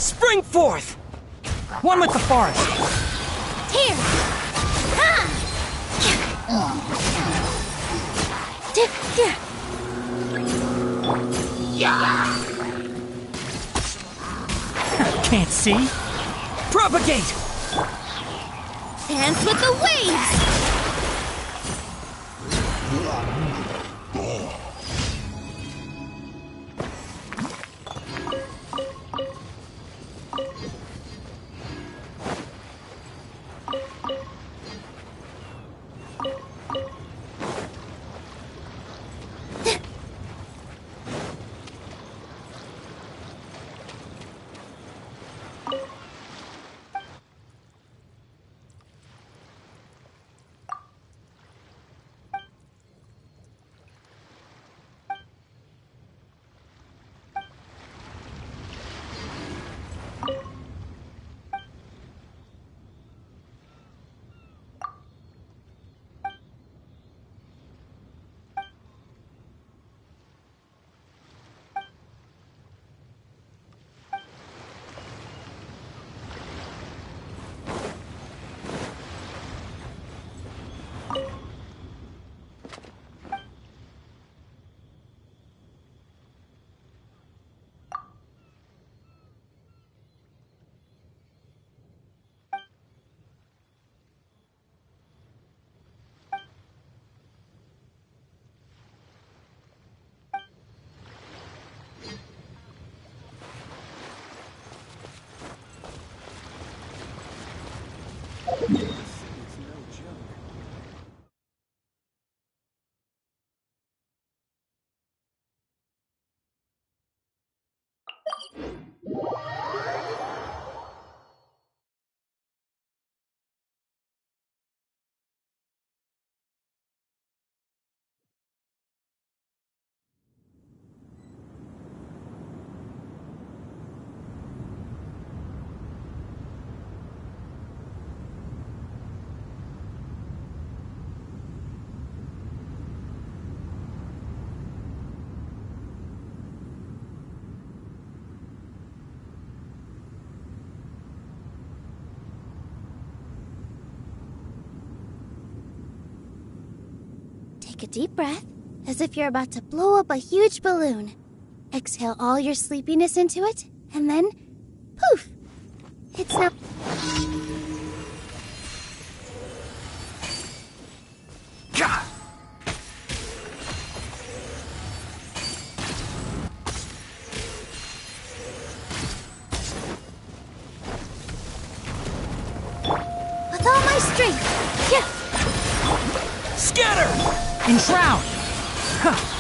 Spring forth! One with the forest. Here! Ha! Can't see. Propagate! Dance with the waves! Take a deep breath, as if you're about to blow up a huge balloon. Exhale all your sleepiness into it, and then, poof! It's not... Gah! With all my strength! Yeah! Scatter! Enshroud! Huh.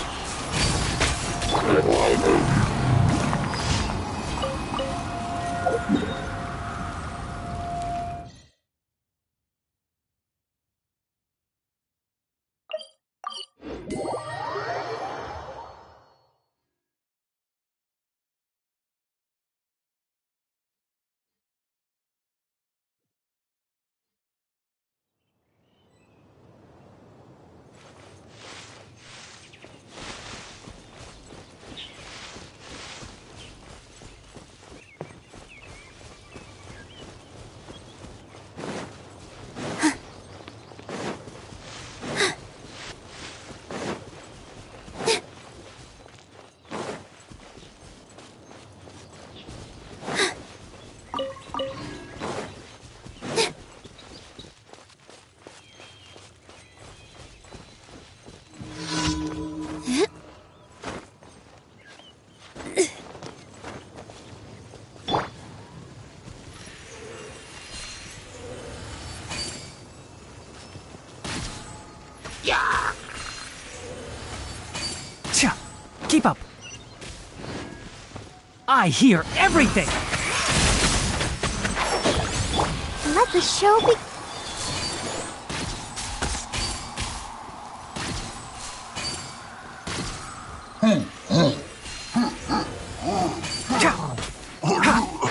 Keep up. I hear everything. Let the show be...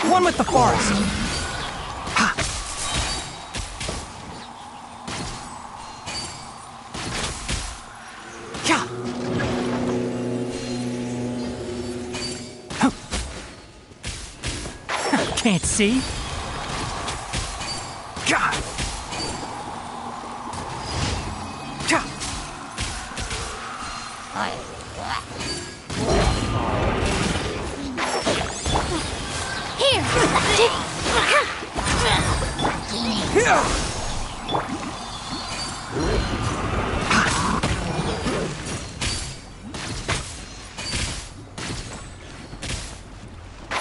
One with the forest. can't see. God. God. Here!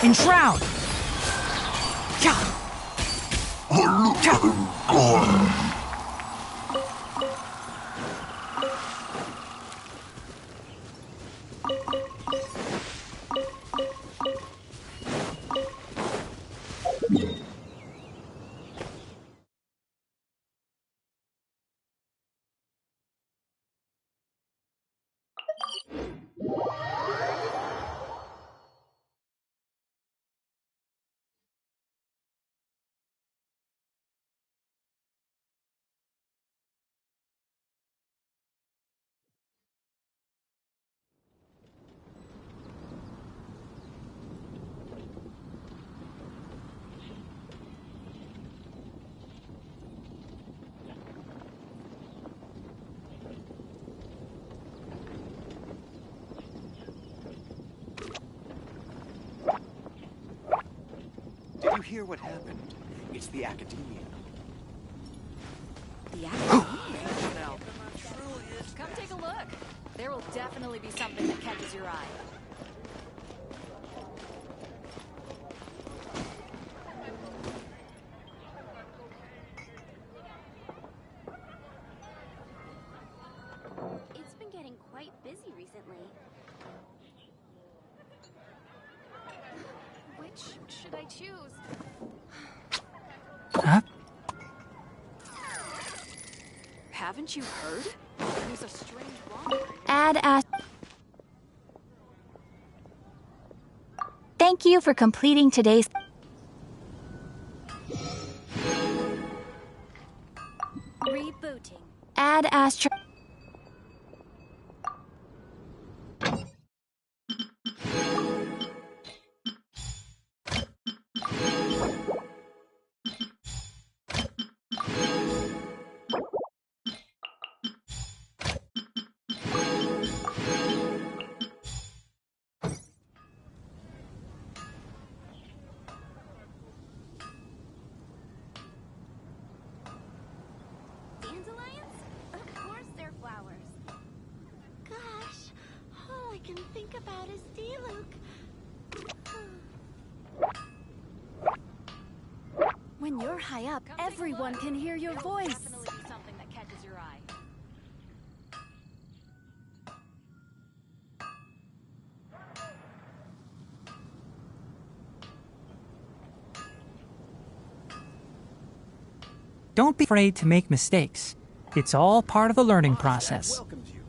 Enshroud! Did you hear what happened? It's the Academia. The Academia? No. Come take a look. There will definitely be something that catches your eye. It's been getting quite busy recently. Which should I choose? Huh? Haven't you heard? There's a strange wanderer. Add as. Thank you for completing today's. Rebooting. Add Astro. Dandelions? Of course they're flowers. Gosh, all I can think about is D-Luke. When you're high up, Come take a everyone look. can hear your There will voice. definitely be something that catches your eye. Don't be afraid to make mistakes. It's all part of the learning process. Welcomes you.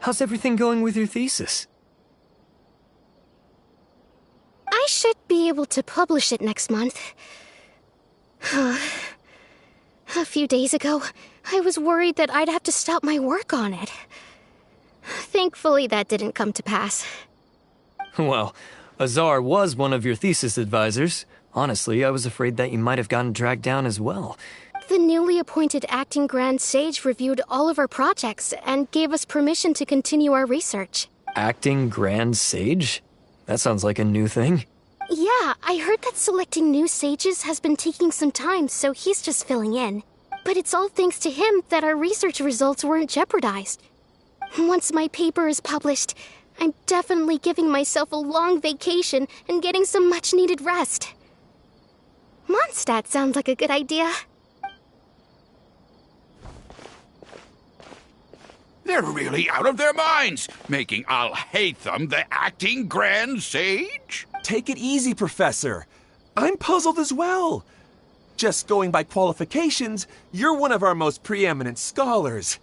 How's everything going with your thesis? I should be able to publish it next month. A few days ago, I was worried that I'd have to stop my work on it. Thankfully, that didn't come to pass. Well, Azar was one of your thesis advisors. Honestly, I was afraid that you might have gotten dragged down as well. The newly appointed acting Grand Sage reviewed all of our projects and gave us permission to continue our research. Acting Grand Sage? That sounds like a new thing. Yeah, I heard that selecting new sages has been taking some time, so he's just filling in. But it's all thanks to him that our research results weren't jeopardized. Once my paper is published, I'm definitely giving myself a long vacation and getting some much-needed rest. Mondstadt sounds like a good idea. They're really out of their minds, making HAHAHAAH the acting Grand Sage? Take it easy, Professor. I'm puzzled as well. Just going by qualifications, you're one of our most preeminent scholars.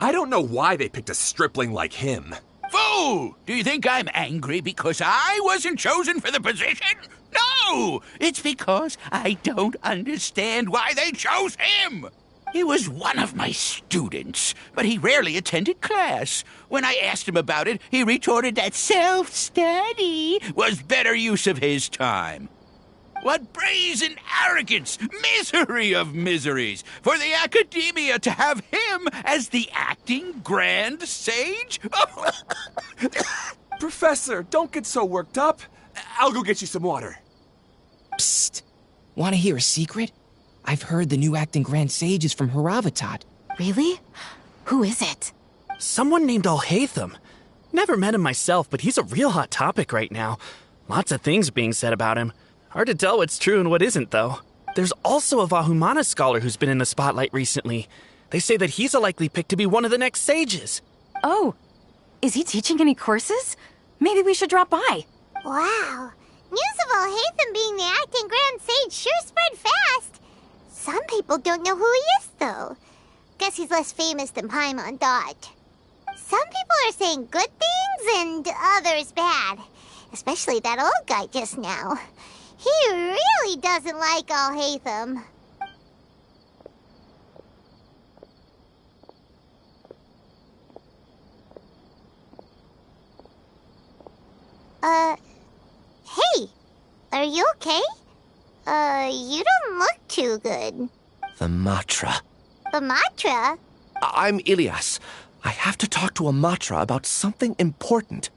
I don't know why they picked a stripling like him. Fool! Do you think I'm angry because I wasn't chosen for the position? No! It's because I don't understand why they chose him! He was one of my students, but he rarely attended class. When I asked him about it, he retorted that self-study was better use of his time. What brazen arrogance, misery of miseries, for the academia to have him as the acting Grand Sage? Professor, don't get so worked up. I'll go get you some water. Psst. Want to hear a secret? I've heard the new acting Grand Sage is from HAHAHAAH. Really? Who is it? Someone named HAHAHAAH. Never met him myself, but he's a real hot topic right now. Lots of things being said about him. Hard to tell what's true and what isn't, though. There's also a Vahumana scholar who's been in the spotlight recently. They say that he's a likely pick to be one of the next sages. Oh, is he teaching any courses? Maybe we should drop by. Wow. News of HAHAHAAH being the acting Grand Sage sure spread fast. Some people don't know who he is, though. Guess he's less famous than Paimon Dot. Some people are saying good things and others bad. Especially that old guy just now. He really doesn't like HAHAHAAH. Hey, are you okay? You don't look too good. The Matra. The Matra? I'm Ilias. I have to talk to a Matra about something important.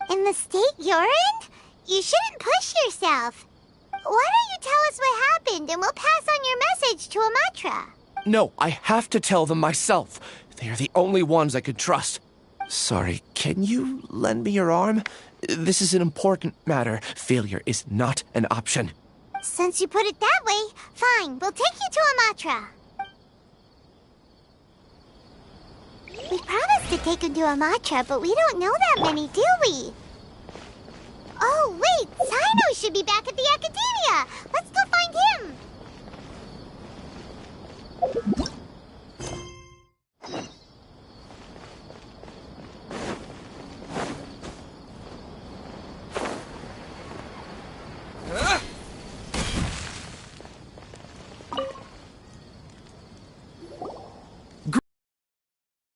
In the state you're in? You shouldn't push yourself. Why don't you tell us what happened and we'll pass on your message to a Matra? No, I have to tell them myself. They are the only ones I could trust. Sorry, can you lend me your arm? This is an important matter. Failure is not an option. Since you put it that way, fine, we'll take you to a Matra. We promised to take him to a Matra, but we don't know that many, do we? Oh, wait, Sino should be back at the Academia. Let's go find him.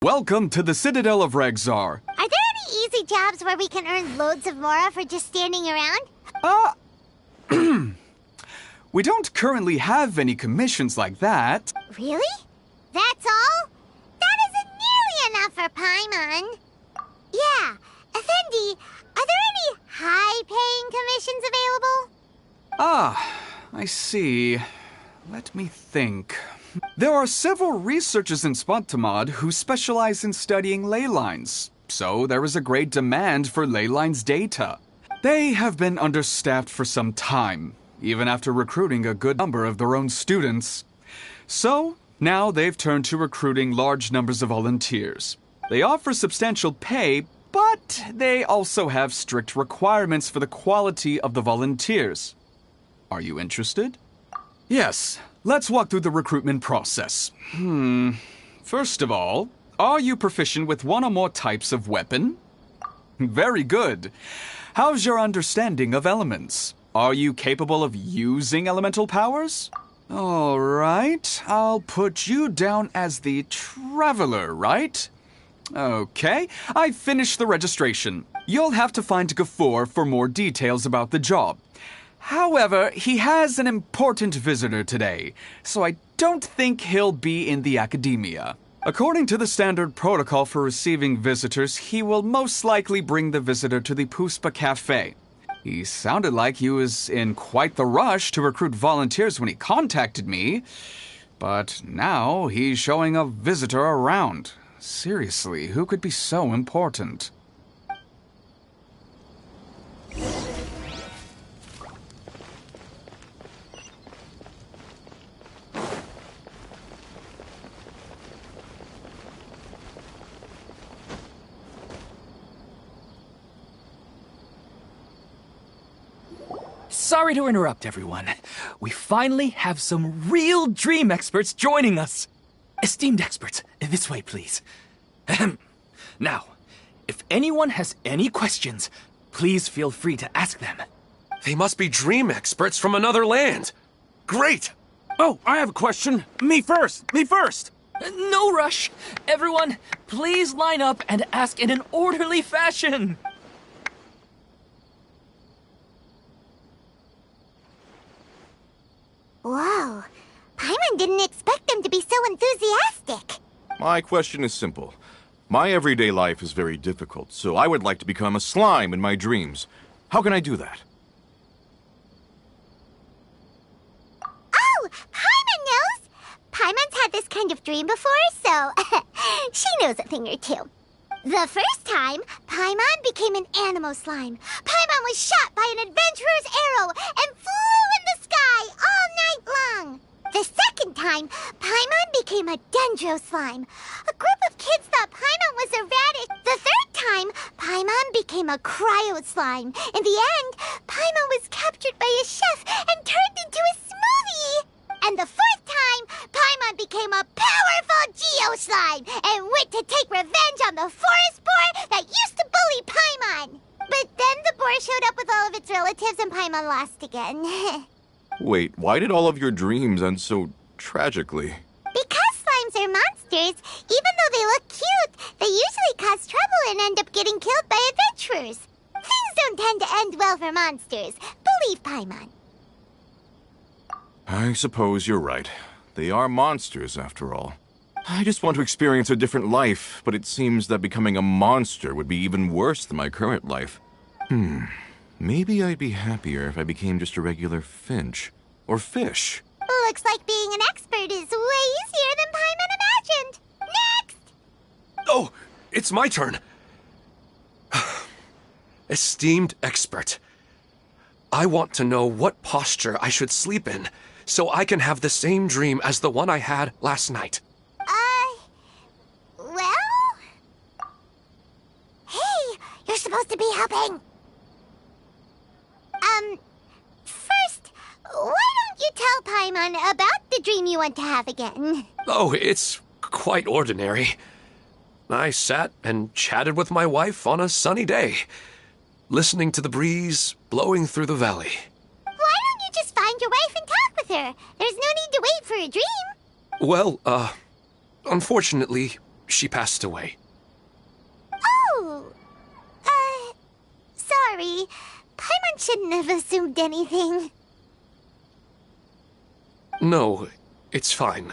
Welcome to the Citadel of Regzar. Are there any easy jobs where we can earn loads of Mora for just standing around? We don't currently have any commissions like that. Really? That's all? That isn't nearly enough for Paimon. Yeah, Effendi, are there any high-paying commissions available? Ah, I see. Let me think. There are several researchers in Spontamod who specialize in studying ley lines, so there is a great demand for ley lines data. They have been understaffed for some time, even after recruiting a good number of their own students. So, now they've turned to recruiting large numbers of volunteers. They offer substantial pay, but they also have strict requirements for the quality of the volunteers. Are you interested? Yes. Let's walk through the recruitment process. First of all, Are you proficient with one or more types of weapon? Very good. How's your understanding of elements? Are you capable of using elemental powers? All right, I'll put you down as the Traveler, right? Okay, I finished the registration. You'll have to find Gafoor for more details about the job. However, he has an important visitor today, so I don't think he'll be in the academia. According to the standard protocol for receiving visitors, he will most likely bring the visitor to the Puspa Cafe. He sounded like he was in quite the rush to recruit volunteers when he contacted me, but now he's showing a visitor around. Seriously, who could be so important? Sorry to interrupt, everyone. We finally have some real dream experts joining us. Esteemed experts, this way, please. Ahem. Now, if anyone has any questions, please feel free to ask them. They must be dream experts from another land. Great! Oh, I have a question. Me first! Me first! No rush. Everyone, please line up and ask in an orderly fashion. Whoa. Paimon didn't expect them to be so enthusiastic. My question is simple. My everyday life is very difficult, so I would like to become a slime in my dreams. How can I do that? Oh, Paimon knows! Paimon's had this kind of dream before, so she knows a thing or two. The first time, Paimon became an animal slime. Paimon was shot by an adventurer's arrow and flew in the sky all night long. The second time, Paimon became a dendro slime. A group of kids thought Paimon was erratic. The third time, Paimon became a cryo slime. In the end, Paimon was captured by a chef and turned into a smoothie. And the fourth time, Paimon became a powerful geo slime and went to take revenge on the forest boar that used to bully Paimon. But then the boar showed up with all of its relatives and Paimon lost again. Wait, why did all of your dreams end so tragically? Because slimes are monsters, even though they look cute, they usually cause trouble and end up getting killed by adventurers. Things don't tend to end well for monsters. Believe Paimon. I suppose you're right. They are monsters, after all. I just want to experience a different life, but it seems that becoming a monster would be even worse than my current life. Maybe I'd be happier if I became just a regular finch. Or fish. Looks like being an expert is way easier than Paimon imagined. Next! Oh, it's my turn. Esteemed expert, I want to know what posture I should sleep in so I can have the same dream as the one I had last night. Well? Hey, you're supposed to be helping. First, why don't you tell Paimon about the dream you want to have again? Oh, it's quite ordinary. I sat and chatted with my wife on a sunny day, listening to the breeze blowing through the valley. Why don't you just find your wife and talk with her? There's no need to wait for a dream. Well, unfortunately, she passed away. Oh, sorry. Paimon shouldn't have assumed anything. No, it's fine.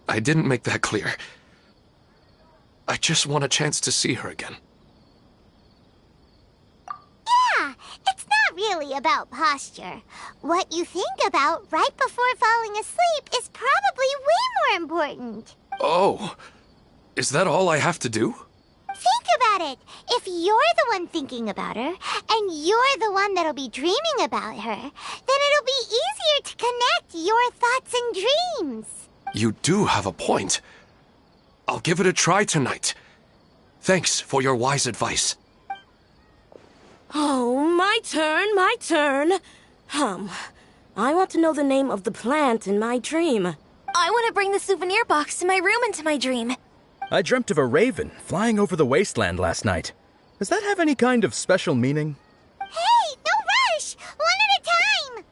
I didn't make that clear. I just want a chance to see her again. Yeah, it's not really about posture. What you think about right before falling asleep is probably way more important. Oh, is that all I have to do? Think about it. If you're the one thinking about her, and you're the one that'll be dreaming about her, then it'll be easier to connect your thoughts and dreams. You do have a point. I'll give it a try tonight. Thanks for your wise advice. Oh, my turn, my turn. I want to know the name of the plant in my dream. I want to bring the souvenir box to my room into my dream. I dreamt of a raven flying over the wasteland last night. Does that have any kind of special meaning? Hey, no rush! One at a time!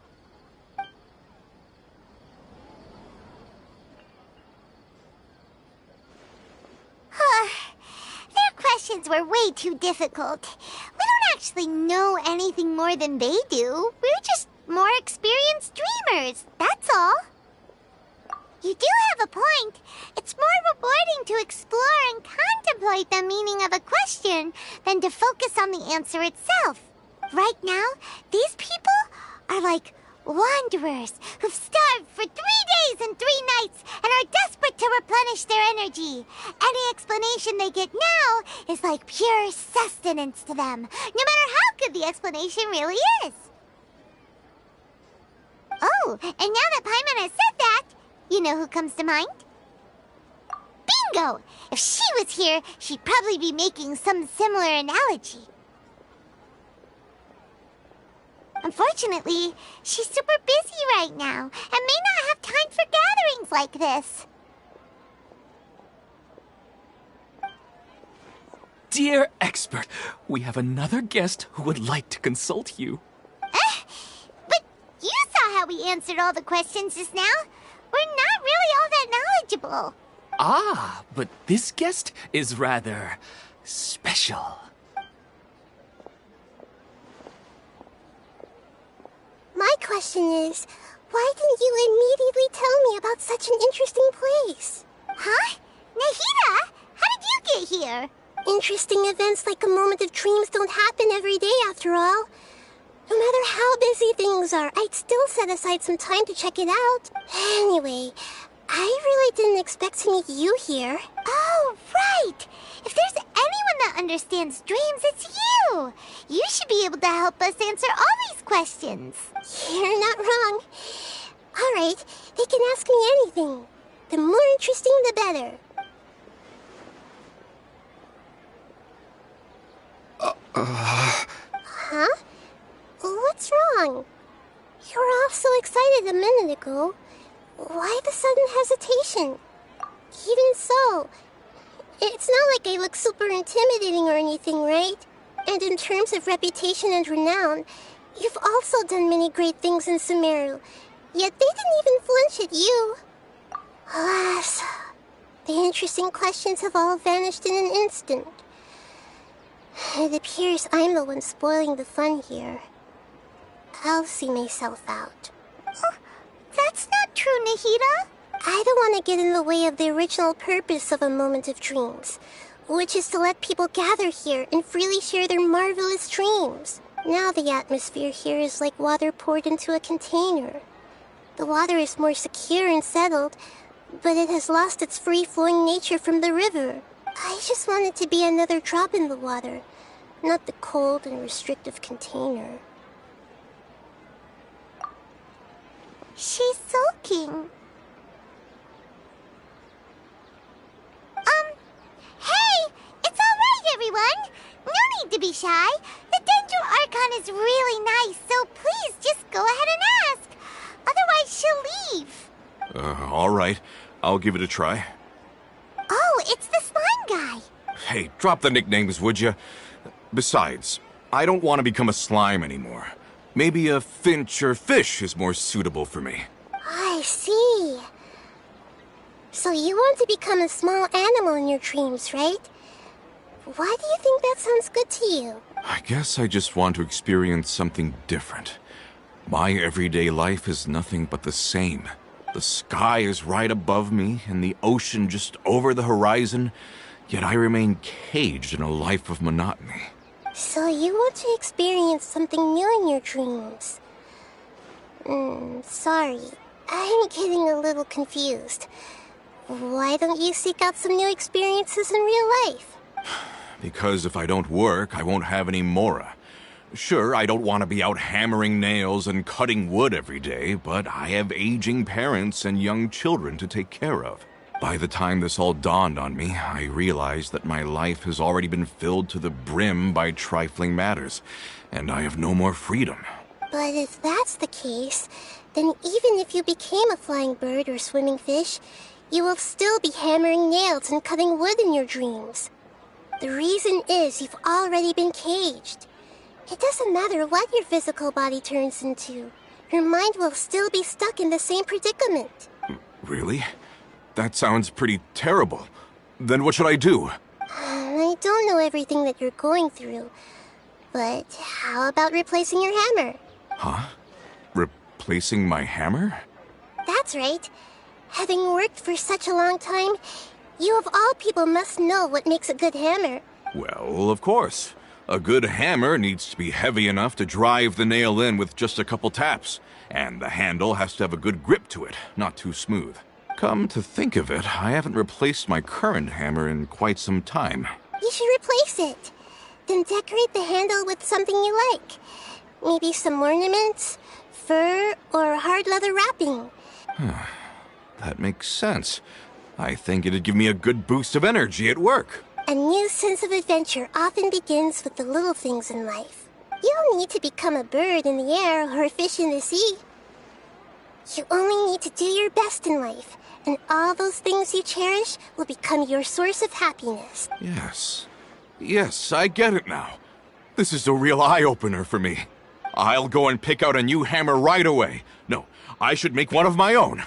Their questions were way too difficult. We don't actually know anything more than they do. We're just more experienced dreamers, that's all. You do have a point. It's more rewarding to explore and contemplate the meaning of a question than to focus on the answer itself. Right now, these people are like wanderers who've starved for 3 days and 3 nights and are desperate to replenish their energy. Any explanation they get now is like pure sustenance to them, no matter how good the explanation really is. Oh, and now that Paimon has said that, you know who comes to mind? Bingo! If she was here, she'd probably be making some similar analogy. Unfortunately, she's super busy right now and may not have time for gatherings like this. Dear expert, we have another guest who would like to consult you. But you saw how we answered all the questions just now. We're not really all that knowledgeable. Ah, but this guest is rather special. My question is, why didn't you immediately tell me about such an interesting place? Huh? Nahida, how did you get here? Interesting events like a moment of dreams don't happen every day after all. No matter how busy things are, I'd still set aside some time to check it out. Anyway, I really didn't expect to meet you here. Oh, right! If there's anyone that understands dreams, it's you! You should be able to help us answer all these questions. You're not wrong. All right, they can ask me anything. The more interesting, the better. Huh? What's wrong? You were all so excited a minute ago. Why the sudden hesitation? Even so, it's not like I look super intimidating or anything, right? And in terms of reputation and renown, you've also done many great things in Sumeru, yet they didn't even flinch at you. Alas, the interesting questions have all vanished in an instant. It appears I'm the one spoiling the fun here. I'll see myself out. Oh, that's not true, Nahida. I don't want to get in the way of the original purpose of a moment of dreams, which is to let people gather here and freely share their marvelous dreams. Now the atmosphere here is like water poured into a container. The water is more secure and settled, but it has lost its free-flowing nature from the river. I just want it to be another drop in the water, not the cold and restrictive container. She's sulking. Hey! It's all right, everyone! No need to be shy. The Dendro Archon is really nice, so please just go ahead and ask. Otherwise, she'll leave. All right. I'll give it a try. Oh, it's the slime guy. Hey, drop the nicknames, would you? Besides, I don't want to become a slime anymore. Maybe a finch or fish is more suitable for me. I see. So you want to become a small animal in your dreams, right? Why do you think that sounds good to you? I guess I just want to experience something different. My everyday life is nothing but the same. The sky is right above me and the ocean just over the horizon, yet I remain caged in a life of monotony. So you want to experience something new in your dreams? Sorry, I'm getting a little confused. Why don't you seek out some new experiences in real life? Because if I don't work, I won't have any Mora. Sure, I don't want to be out hammering nails and cutting wood every day, but I have aging parents and young children to take care of. By the time this all dawned on me, I realized that my life has already been filled to the brim by trifling matters, and I have no more freedom. But if that's the case, then even if you became a flying bird or swimming fish, you will still be hammering nails and cutting wood in your dreams. The reason is you've already been caged. It doesn't matter what your physical body turns into. Your mind will still be stuck in the same predicament. Really? That sounds pretty terrible. Then what should I do? I don't know everything that you're going through, but how about replacing your hammer? Huh? Replacing my hammer? That's right. Having worked for such a long time, you of all people must know what makes a good hammer. Well, of course. A good hammer needs to be heavy enough to drive the nail in with just a couple taps, and the handle has to have a good grip to it, not too smooth. Come to think of it, I haven't replaced my current hammer in quite some time. You should replace it. Then decorate the handle with something you like. Maybe some ornaments, fur, or hard leather wrapping. That makes sense. I think it'd give me a good boost of energy at work. A new sense of adventure often begins with the little things in life. You don't need to become a bird in the air or a fish in the sea. You only need to do your best in life, and all those things you cherish will become your source of happiness. Yes, I get it now. This is a real eye-opener for me. I'll go and pick out a new hammer right away. No, I should make one of my own.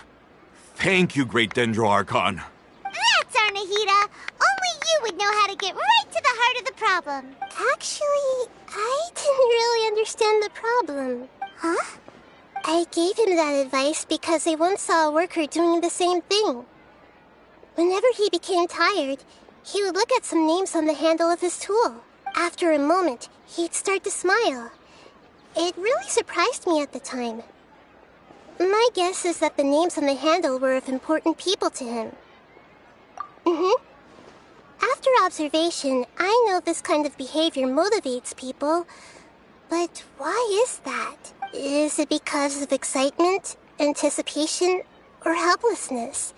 Thank you, Great Dendroarchon. That's Arnahita. Only you would know how to get right to the heart of the problem. Actually, I didn't really understand the problem. Huh? I gave him that advice because I once saw a worker doing the same thing. Whenever he became tired, he would look at some names on the handle of his tool. After a moment, he'd start to smile. It really surprised me at the time. My guess is that the names on the handle were of important people to him. After observation, I know this kind of behavior motivates people. But why is that? Is it because of excitement, anticipation, or helplessness?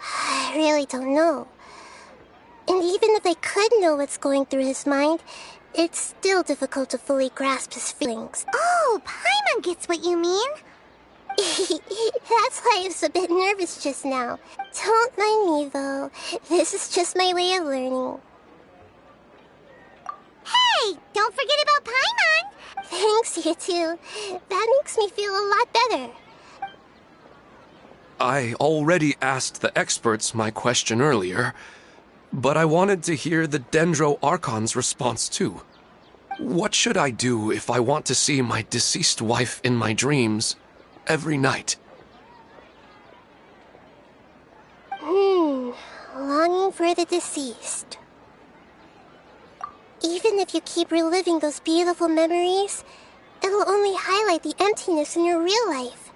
I really don't know. And even if I could know what's going through his mind, it's still difficult to fully grasp his feelings. Oh, Paimon gets what you mean. That's why I was a bit nervous just now. Don't mind me, though. This is just my way of learning. Hey, don't forget about Paimon. Thanks, you too. That makes me feel a lot better. I already asked the experts my question earlier, but I wanted to hear the Dendroarchon's response too. What should I do if I want to see my deceased wife in my dreams every night? Longing for the deceased. Even if you keep reliving those beautiful memories, it'll only highlight the emptiness in your real life.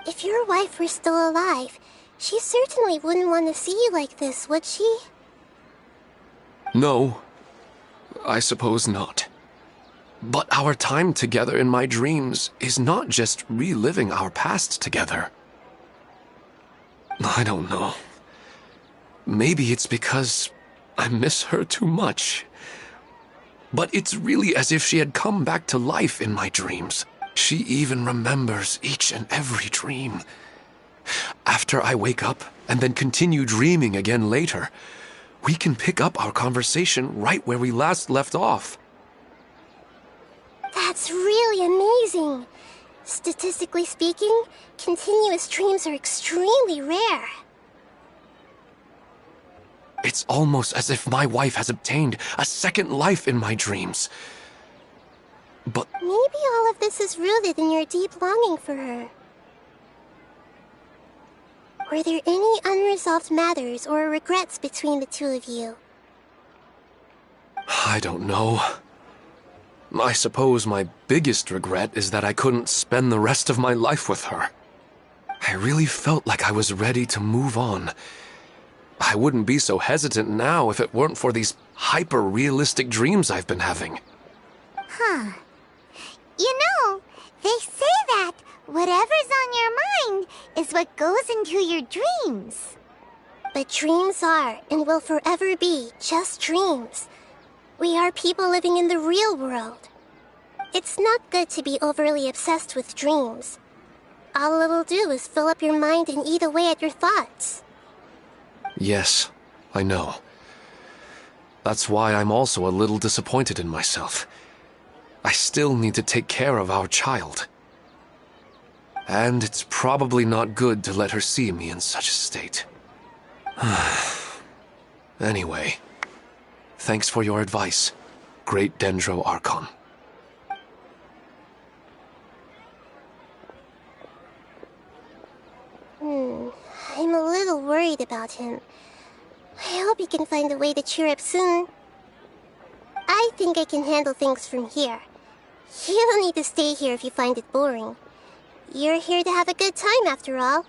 If your wife were still alive, she certainly wouldn't want to see you like this, would she? No, I suppose not. But our time together in my dreams is not just reliving our past together. I don't know. Maybe it's because I miss her too much. But it's really as if she had come back to life in my dreams. She even remembers each and every dream. After I wake up and then continue dreaming again later, we can pick up our conversation right where we last left off. That's really amazing. Statistically speaking, continuous dreams are extremely rare. It's almost as if my wife has obtained a second life in my dreams. But maybe all of this is rooted in your deep longing for her. Were there any unresolved matters or regrets between the two of you? I don't know. I suppose my biggest regret is that I couldn't spend the rest of my life with her. I really felt like I was ready to move on. I wouldn't be so hesitant now if it weren't for these hyper-realistic dreams I've been having. Huh. You know, they say that whatever's on your mind is what goes into your dreams. But dreams are and will forever be just dreams. We are people living in the real world. It's not good to be overly obsessed with dreams. All it'll do is fill up your mind and eat away at your thoughts. Yes, I know. That's why I'm also a little disappointed in myself. I still need to take care of our child. And it's probably not good to let her see me in such a state. Anyway, thanks for your advice, Great Dendro Archon. I'm a little worried about him. I hope he can find a way to cheer up soon. I think I can handle things from here. You don't need to stay here if you find it boring. You're here to have a good time, after all.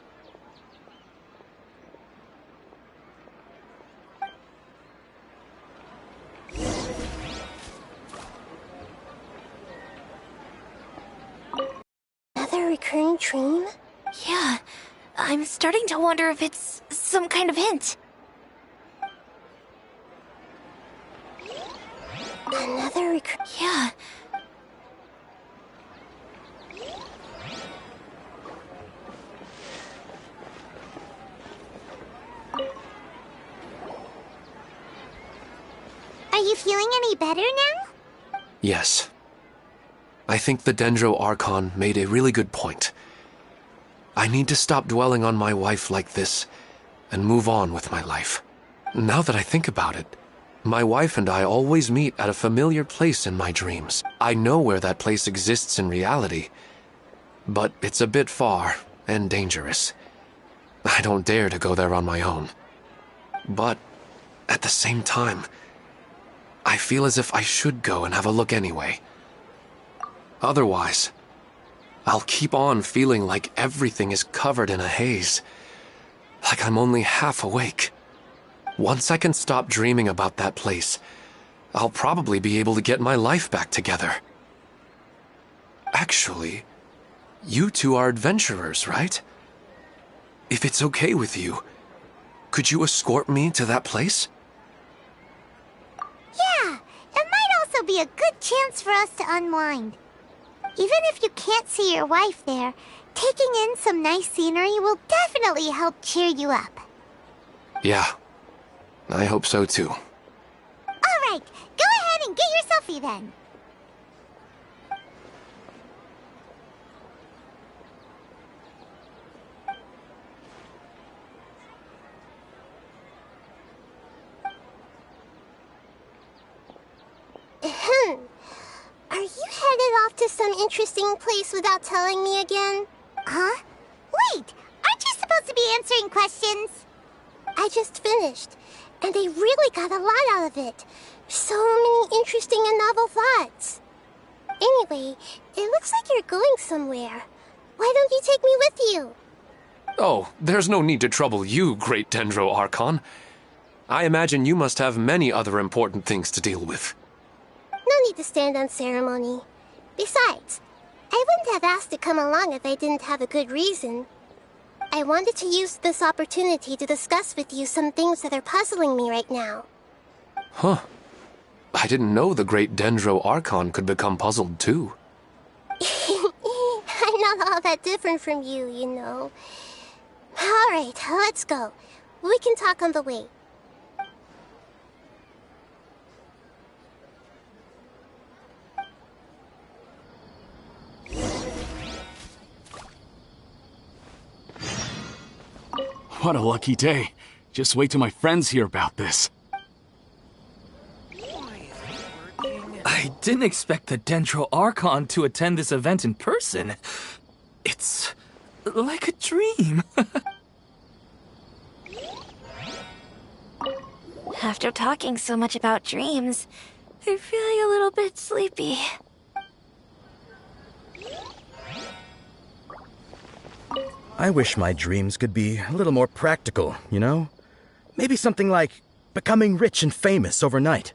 Another recurring dream? Yeah, I'm starting to wonder if it's some kind of hint. Another Yeah. Are you feeling any better now? Yes. I think the Dendro Archon made a really good point. I need to stop dwelling on my wife like this and move on with my life. Now that I think about it, my wife and I always meet at a familiar place in my dreams. I know where that place exists in reality, but it's a bit far and dangerous. I don't dare to go there on my own. But at the same time, I feel as if I should go and have a look anyway. Otherwise, I'll keep on feeling like everything is covered in a haze, like I'm only half awake. Once I can stop dreaming about that place, I'll probably be able to get my life back together. Actually, you two are adventurers, right? If it's okay with you, could you escort me to that place? Yeah, it might also be a good chance for us to unwind. Even if you can't see your wife there, taking in some nice scenery will definitely help cheer you up. Yeah, I hope so too. Alright, go ahead and get your selfie then. Are you headed off to some interesting place without telling me again? Huh? Wait, aren't you supposed to be answering questions? I just finished, and I really got a lot out of it. So many interesting and novel thoughts. Anyway, it looks like you're going somewhere. Why don't you take me with you? Oh, there's no need to trouble you, Great Dendro Archon. I imagine you must have many other important things to deal with. No need to stand on ceremony. Besides, I wouldn't have asked to come along if I didn't have a good reason. I wanted to use this opportunity to discuss with you some things that are puzzling me right now. Huh. I didn't know the Great Dendro Archon could become puzzled too. I'm not all that different from you, you know. Alright, let's go. We can talk on the way. What a lucky day. Just wait till my friends hear about this. I didn't expect the Dendro Archon to attend this event in person. It's like a dream. After talking so much about dreams, I'm feeling a little bit sleepy. I wish my dreams could be a little more practical, you know? Maybe something like becoming rich and famous overnight.